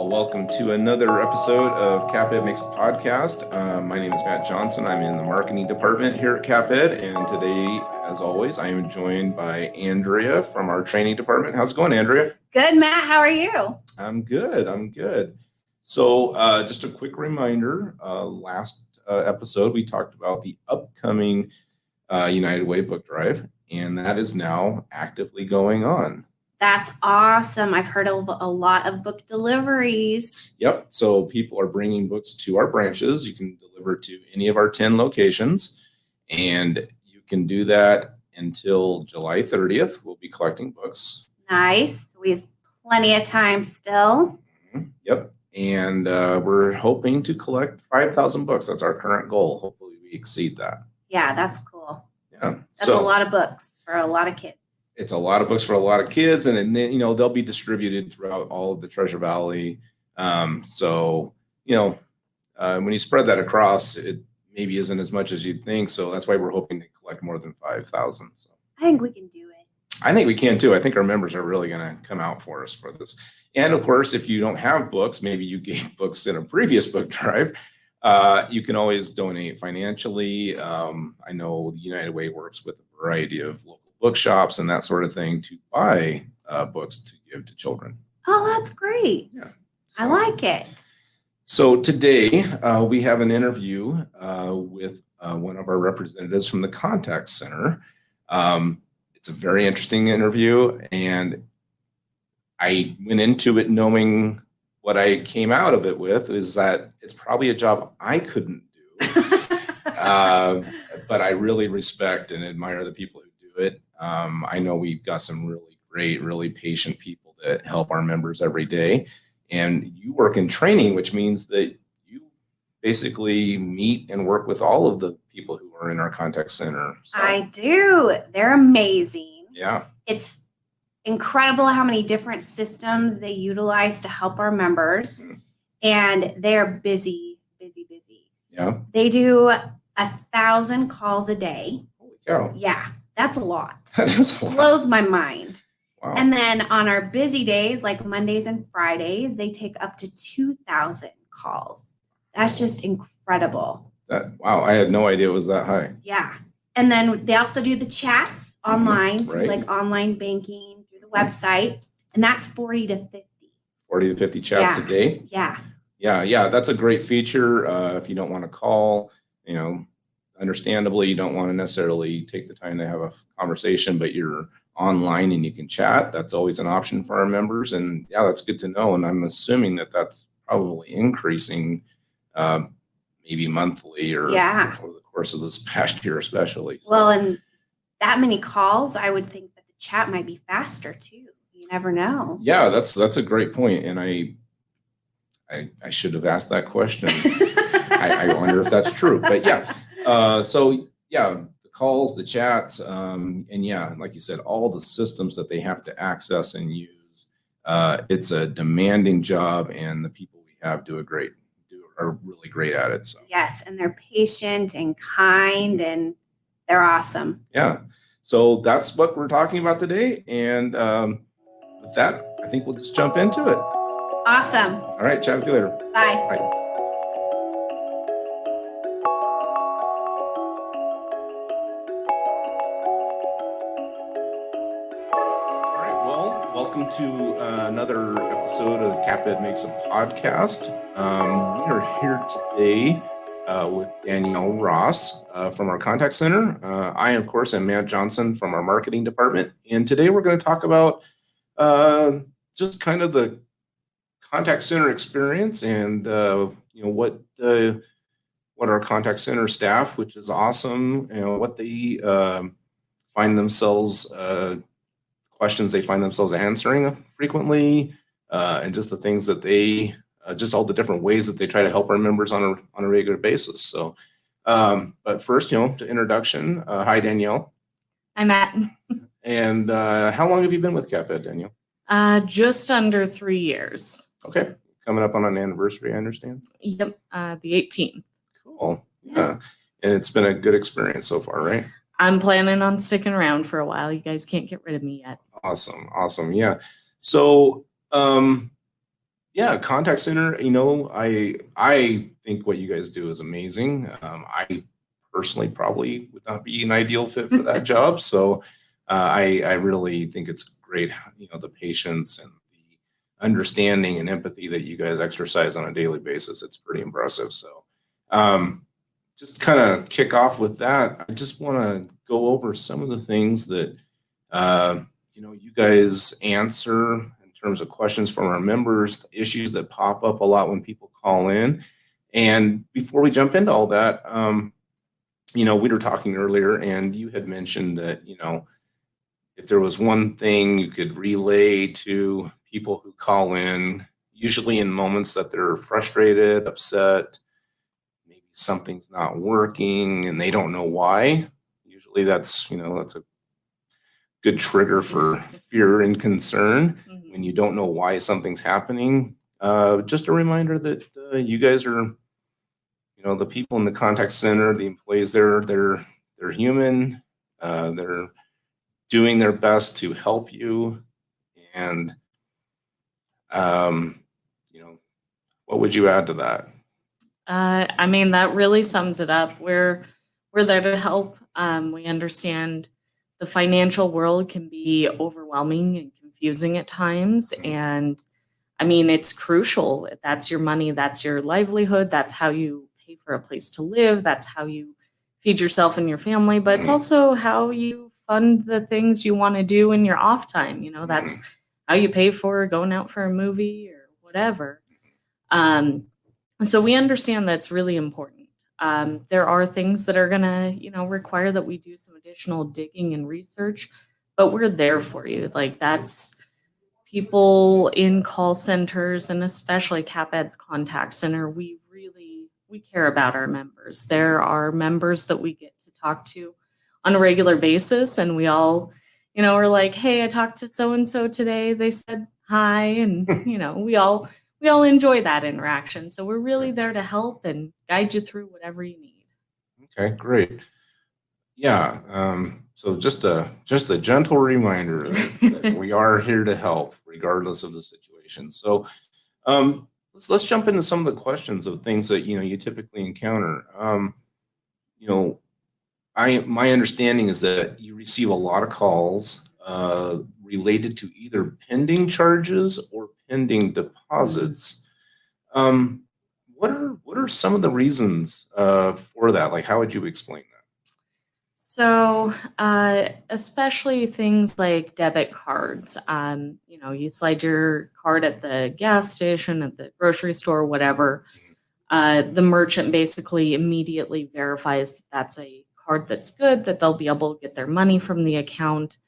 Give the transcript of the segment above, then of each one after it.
Well, welcome to another episode of CapEd Makes a Podcast. My name is Matt Johnson. I'm in the marketing department here at CapEd, and today, as always, I am joined by Andrea from our training department. How's it going, Andrea? Good, Matt. How are you? I'm good. So, just a quick reminder, last episode, we talked about the upcoming United Way book drive, and that is now actively going on. That's awesome. I've heard of a lot of book deliveries. Yep. So people are bringing books to our branches. You can deliver to any of our 10 locations, and you can do that until July 30th. We'll be collecting books. Nice. We have plenty of time still. Yep. And we're hoping to collect 5,000 books. That's our current goal. Hopefully we exceed that. Yeah, that's cool. Yeah. That's a lot of books for a lot of kids. It's a lot of books for a lot of kids, and then, they'll be distributed throughout all of the Treasure Valley. When you spread that across, it maybe isn't as much as you'd think. So that's why we're hoping to collect more than 5,000. So I think we can do it. I think we can too. I think our members are really going to come out for us for this. And of course, if you don't have books, maybe you gave books in a previous book drive, you can always donate financially. I know the United Way works with a variety of local bookshops and that sort of thing to buy books to give to children. Oh, that's great. Yeah. I like it. So today we have an interview with one of our representatives from the contact center. It's a very interesting interview, and I went into it knowing what I came out of it with is that it's probably a job I couldn't do. But I really respect and admire the people who do it. I know we've got some really great, really patient people that help our members every day. And you work in training, which means that you basically meet and work with all of the people who are in our contact center. So, I do. They're amazing. Yeah. It's incredible how many different systems they utilize to help our members. Mm-hmm. And they're busy. Yeah. They do 1,000 calls a day. Holy cow. Yeah. That's a lot. That is a lot. Blows my mind. Wow. And then on our busy days, like Mondays and Fridays, they take up to 2,000 calls. That's just incredible. Wow. I had no idea it was that high. Yeah. And then they also do the chats online, right. Like online banking through the website. And that's 40 to 50. 40 to 50 chats a day? Yeah. Yeah. That's a great feature. If you don't want to call, understandably, you don't want to necessarily take the time to have a conversation, but you're online and you can chat. That's always an option for our members. And yeah, that's good to know. And I'm assuming that that's probably increasing maybe monthly or over the course of this past year, especially. So. Well, and that many calls, I would think that the chat might be faster too. You never know. Yeah, that's a great point. And I should have asked that question. I wonder if that's true, but yeah. The calls, the chats, and like you said, all the systems that they have to access and use. It's a demanding job, and the people we have are really great at it. So. Yes, and they're patient and kind, and they're awesome. Yeah. So that's what we're talking about today, and with that, I think we'll just jump into it. Awesome. All right. Chat with you later. Bye. Bye. Welcome to another episode of CapEd Makes a Podcast. We are here today with Danielle Ross from our contact center. I, of course, am Matt Johnson from our marketing department. And today we're going to talk about just kind of the contact center experience and what our contact center staff, which is awesome, what they find themselves questions they find themselves answering frequently, and just the things that they, just all the different ways that they try to help our members on a regular basis. So, but first, to introduction. Hi, Danielle. Hi, Matt. And how long have you been with CapEd, Danielle? Just under 3 years. Okay, coming up on an anniversary, I understand. Yep, the 18th. Cool. Yeah, and it's been a good experience so far, right? I'm planning on sticking around for a while. You guys can't get rid of me yet. Awesome. Yeah. So, Yeah, contact center. I think what you guys do is amazing. I personally probably would not be an ideal fit for that job, so I really think it's great. The patience and the understanding and empathy that you guys exercise on a daily basis. It's pretty impressive. So, um, just kind of kick off with that. I just want to go over some of the things that you guys answer in terms of questions from our members, issues that pop up a lot when people call in. And before we jump into all that, we were talking earlier, and you had mentioned that if there was one thing you could relay to people who call in, usually in moments that they're frustrated, upset, maybe something's not working and they don't know why. Usually that's a good trigger for fear and concern when you don't know why something's happening. Just a reminder that you guys are, the people in the contact center, the employees, they're human. They're doing their best to help you. And um, what would you add to that? I mean, that really sums it up. We're there to help. We understand the financial world can be overwhelming and confusing at times, and I mean, it's crucial. That's your money, that's your livelihood, that's how you pay for a place to live, that's how you feed yourself and your family, but it's also how you fund the things you want to do in your off time. That's how you pay for going out for a movie or whatever. So we understand that's really important. There are things that are going to, require that we do some additional digging and research, but we're there for you. Like that's people in call centers and especially CapEd's contact center. We care about our members. There are members that we get to talk to on a regular basis, and we all, are like, hey, I talked to so and so today. They said hi, and we all enjoy that interaction. So we're really there to help and guide you through whatever you need. Okay, great. Yeah. So just a gentle reminder that we are here to help regardless of the situation. So let's jump into some of the questions of things that you typically encounter. You know, my understanding is that you receive a lot of calls related to either pending charges or pending deposits. Um, what are some of the reasons for that? Like, how would you explain that? So, especially things like debit cards, you slide your card at the gas station, at the grocery store, whatever. The merchant basically immediately verifies that that's a card that's good, that they'll be able to get their money from the account,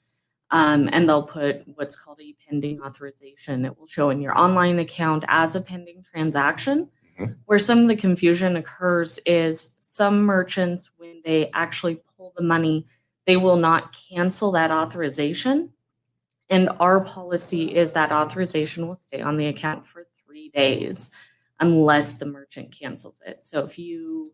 and they'll put what's called a pending authorization. It will show in your online account as a pending transaction. Mhm. Where some of the confusion occurs is some merchants, when they actually pull the money, they will not cancel that authorization. And our policy is that authorization will stay on the account for 3 days unless the merchant cancels it. So if you,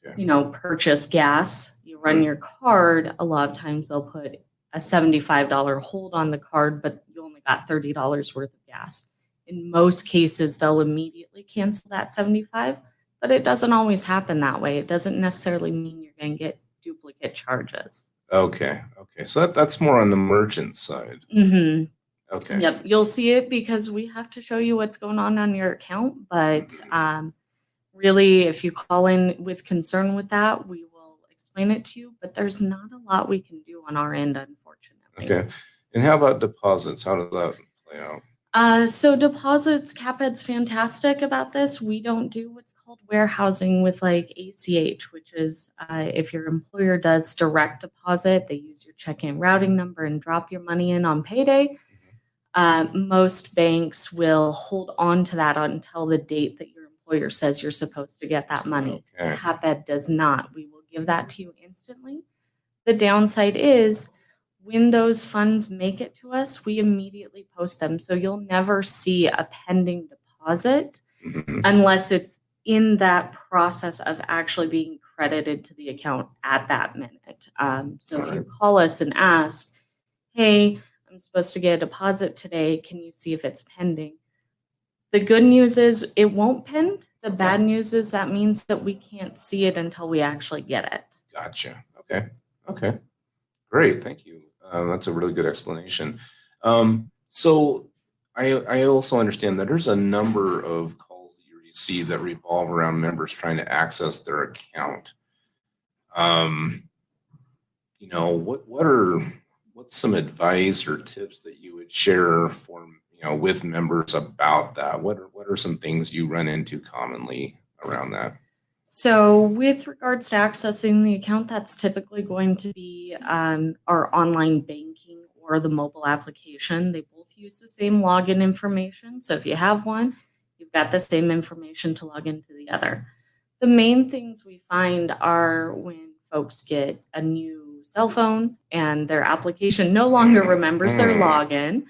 Okay. purchase gas, you run your card, a lot of times they'll put a $75 hold on the card, but you only got $30 worth of gas. In most cases, they'll immediately cancel that 75, but it doesn't always happen that way. It doesn't necessarily mean you're going to get duplicate charges. Okay. Okay. So that's more on the merchant side. Mm-hmm. Okay. Yep, you'll see it because we have to show you what's going on your account. But really, if you call in with concern with that, we will explain it to you. But there's not a lot we can do on our end, unfortunately. Okay. And how about deposits? How does that play out? So deposits, CapEd's fantastic about this. We don't do what's called warehousing with like ACH, which is if your employer does direct deposit, they use your checking routing number and drop your money in on payday. Most banks will hold on to that until the date that your employer says you're supposed to get that money. Okay. CapEd does not. We will give that to you instantly. The downside is when those funds make it to us, we immediately post them. So you'll never see a pending deposit Mhm. unless it's in that process of actually being credited to the account at that minute. So if you call us and ask, hey, I'm supposed to get a deposit today, can you see if it's pending? The good news is it won't pend. The bad news is that means that we can't see it until we actually get it. Gotcha. Okay. Great. Thank you. That's a really good explanation. So I also understand that there's a number of calls that you receive that revolve around members trying to access their account. What's some advice or tips that you would share for with members about that? What are some things you run into commonly around that? So with regards to accessing the account, that's typically going to be our online banking or the mobile application. They both use the same login information. So if you have one, you've got the same information to log into the other. The main things we find are when folks get a new cell phone and their application no longer remembers their login,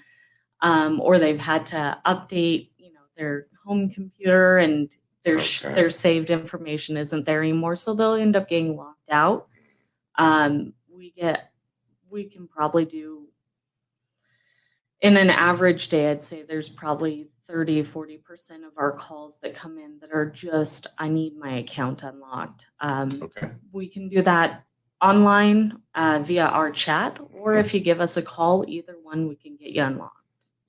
or they've had to update, their home computer and their saved information isn't there anymore, so they'll end up getting locked out. We can probably do, in an average day, I'd say there's probably 30-40% of our calls that come in that are just, I need my account unlocked. We can do that online via our chat, or if you give us a call, either one, we can get you unlocked.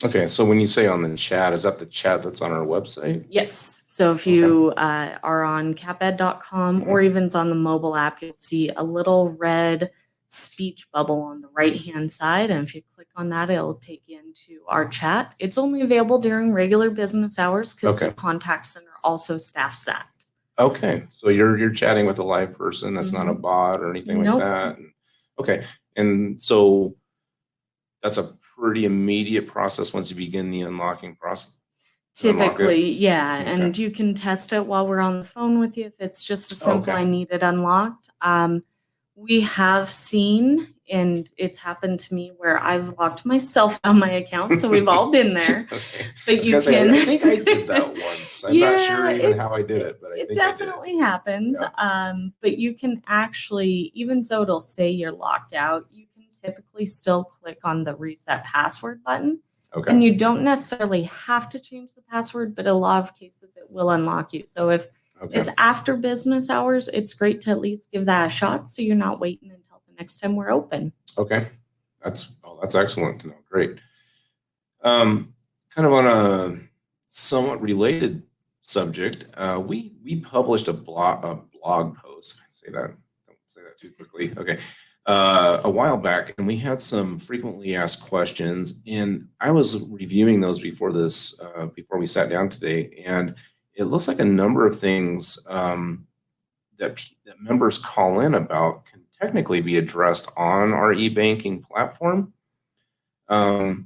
Okay, so when you say on the chat, is that the chat that's on our website? Yes. So if you are on CapEd.com or even on the mobile app, you'll see a little red speech bubble on the right-hand side. And if you click on that, it'll take you into our chat. It's only available during regular business hours because the contact center also staffs that. Okay, so you're chatting with a live person. That's not a bot or anything like that. Okay, and so that's a pretty immediate process once you begin the unlocking process. Typically, yeah. Okay. And you can test it while we're on the phone with you if it's just a simple, I need it unlocked. We have seen, and it's happened to me where I've locked myself out of my account, so we've all been there. But you can. I think I did that once. I'm not sure even how I did it, but I think it definitely happens. Yeah. But you can actually, even so it'll say you're locked out, you can typically still click on the reset password button. Okay. And you don't necessarily have to change the password, but a lot of cases it will unlock you. So if it's after business hours, it's great to at least give that a shot so you're not waiting until the next time we're open. Okay. That's excellent to know. Great. Kind of on a somewhat related subject, we published a blog post. Don't say that too quickly. Okay. A while back, and we had some frequently asked questions, and I was reviewing those before we sat down today, and it looks like a number of things that members call in about can technically be addressed on our e-banking platform. Do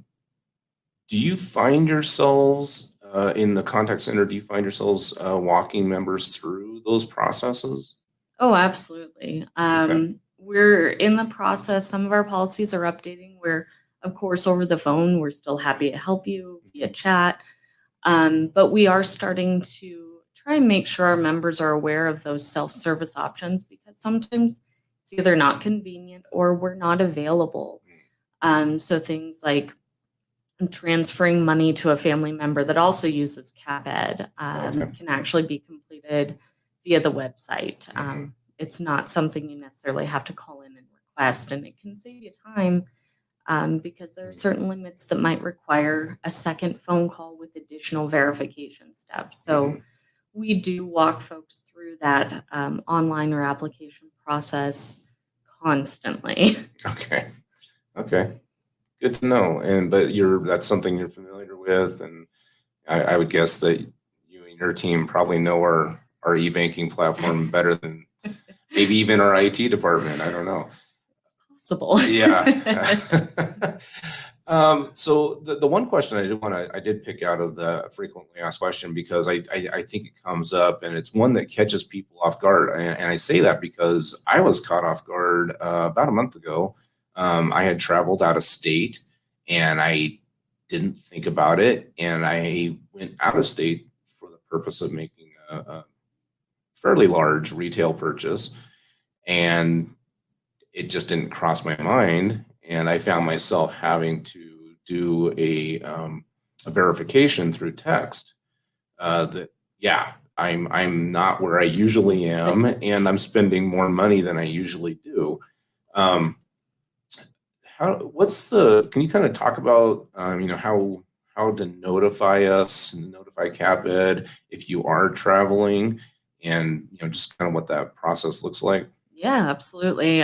you find yourselves in the contact center? Do you find yourselves walking members through those processes? Oh, absolutely. We're in the process. Some of our policies are updating. We're, of course, over the phone. We're still happy to help you via chat. But we are starting to try and make sure our members are aware of those self-service options, because sometimes it's either not convenient or we're not available. So things like transferring money to a family member that also uses CapEd can actually be completed via the website. It's not something you necessarily have to call in and request, and it can save you time because there are certain limits that might require a second phone call with additional verification steps. So we do walk folks through that online or application process constantly. Okay. Good to know. But that's something you're familiar with, and I would guess that you and your team probably know our e-banking platform better than maybe even our IT department. I don't know. It's possible. Yeah. So the one question I did pick out of the frequently asked question, because I think it comes up, and it's one that catches people off guard. And I say that because I was caught off guard about a month ago. I had traveled out of state, and I didn't think about it. And I went out of state for the purpose of making a fairly large retail purchase, and it just didn't cross my mind. And I found myself having to do a verification through text. that, yeah, I'm not where I usually am, and I'm spending more money than I usually do. Um, can you kind of talk about, how to notify us and notify CapEd if you are traveling, and, just kind of what that process looks like? Yeah, absolutely.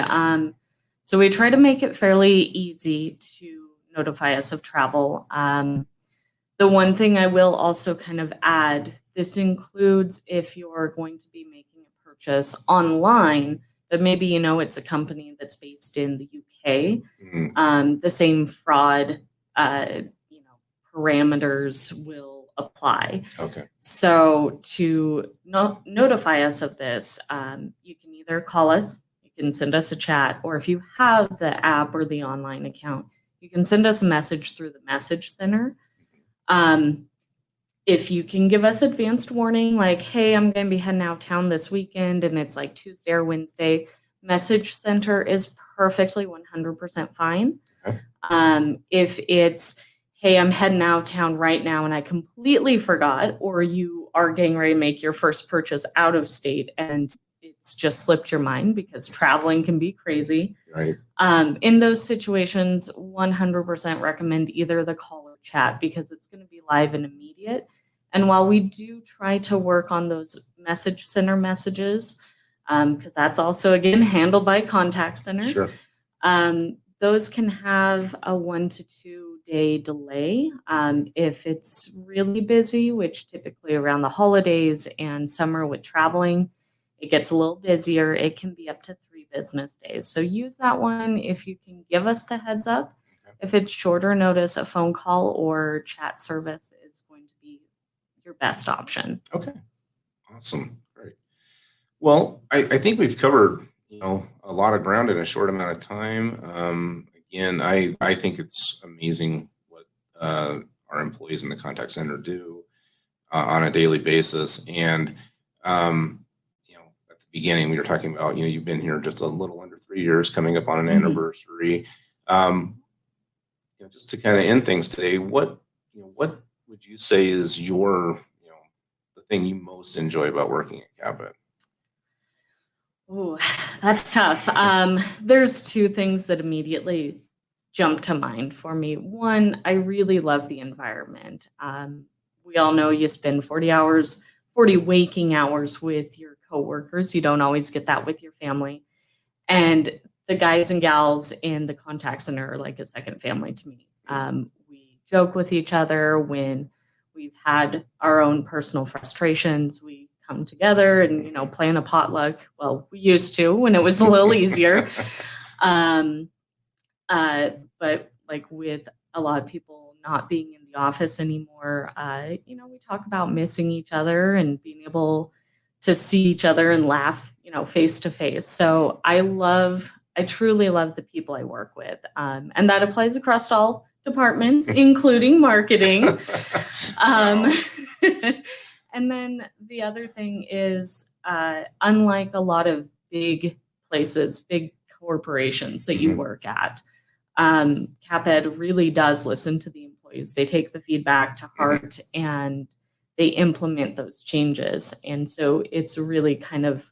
So we try to make it fairly easy to notify us of travel. The one thing I will also kind of add, this includes if you're going to be making a purchase online, but maybe it's a company that's based in the UK. The same fraud, parameters will apply. Okay. So to notify us of this, you can either call us, you can send us a chat, or if you have the app or the online account, you can send us a message through the message center. If you can give us advanced warning, like, hey, I'm going to be heading out of town this weekend and it's like Tuesday or Wednesday, message center is perfectly 100% fine. Okay. If it's, hey, I'm heading out of town right now and I completely forgot, or you are getting ready to make your first purchase out of state and it's just slipped your mind because traveling can be crazy. Right. In those situations, 100% recommend either the call or chat because it's going to be live and immediate. And while we do try to work on those message center messages, because that's also, again, handled by contact center, Sure. those can have a 1 to 2 day delay. If it's really busy, which typically around the holidays and summer with traveling, it gets a little busier. It can be up to 3 business days. So use that one if you can give us the heads up. Okay. If it's shorter notice, a phone call or chat service is going to be your best option. Okay. Awesome. Great. Well, I think we've covered, a lot of ground in a short amount of time. Again, I think it's amazing what our employees in the contact center do on a daily basis. And, at the beginning, we were talking about, you've been here just a little under 3 years, coming up on an anniversary. Just to kind of end things today, what would you say is your, the thing you most enjoy about working at CapEd? Ooh, that's tough. There's 2 things that immediately jump to mind for me. One, I really love the environment. We all know you spend 40 waking hours with your coworkers. You don't always get that with your family. And the guys and gals in the contact center are like a second family to me. We joke with each other when we've had our own personal frustrations. We come together and, plan a potluck. Well, we used to when it was a little easier. But like with a lot of people not being in the office anymore, we talk about missing each other and being able to see each other and laugh, face to face. So I truly love the people I work with. And that applies across all departments, including marketing. And then the other thing is, unlike a lot of big places, big corporations that you work at, CapEd really does listen to the employees. They take the feedback to heart and they implement those changes. And so it's really kind of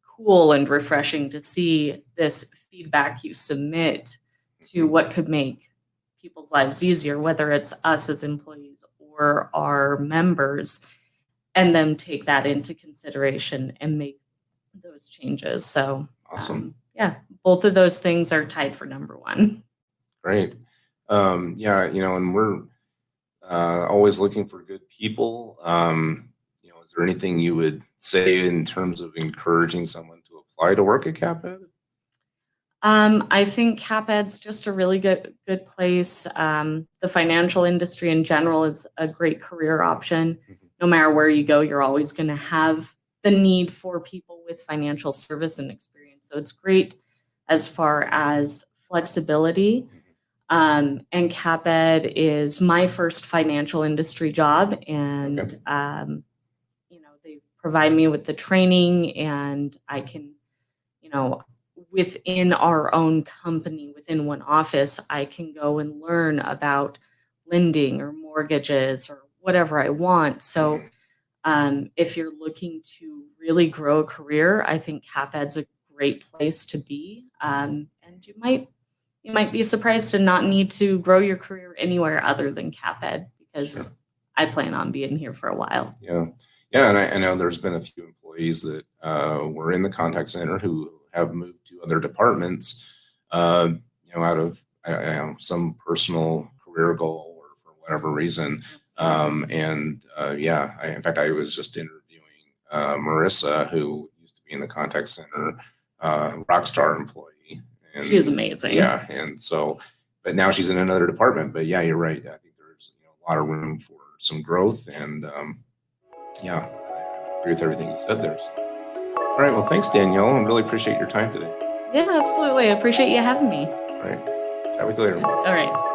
cool and refreshing to see this feedback you submit to what could make people's lives easier, whether it's us as employees or our members, and them take that into consideration and make those changes. So Awesome. Both of those things are tied for number 1. Great. And we're always looking for good people. Is there anything you would say in terms of encouraging someone to apply to work at CapEd? I think CapEd's just a really good place. The financial industry in general is a great career option. No matter where you go, you're always going to have the need for people with financial service and experience. So it's great as far as flexibility. And CapEd is my first financial industry job, and they provide me with the training, and I can, within our own company, within one office, I can go and learn about lending or mortgages or whatever I want. So If you're looking to really grow a career, I think CapEd's a great place to be. And you might be surprised to not need to grow your career anywhere other than CapEd, because Sure. I plan on being here for a while. Yeah. Yeah. And I know there's been a few employees that were in the contact center who have moved to other departments, out of some personal career goal or for whatever reason. In fact, I was just interviewing Marissa, who used to be in the contact center, Rockstar employee. And She was amazing. Yeah. And so, but now she's in another department. But yeah, you're right. I think there's a lot of room for some growth. And I agree with everything you said there. So. All right. Well, thanks, Danielle. I really appreciate your time today. Yeah, absolutely. I appreciate you having me. All right. Chat with you later. All right.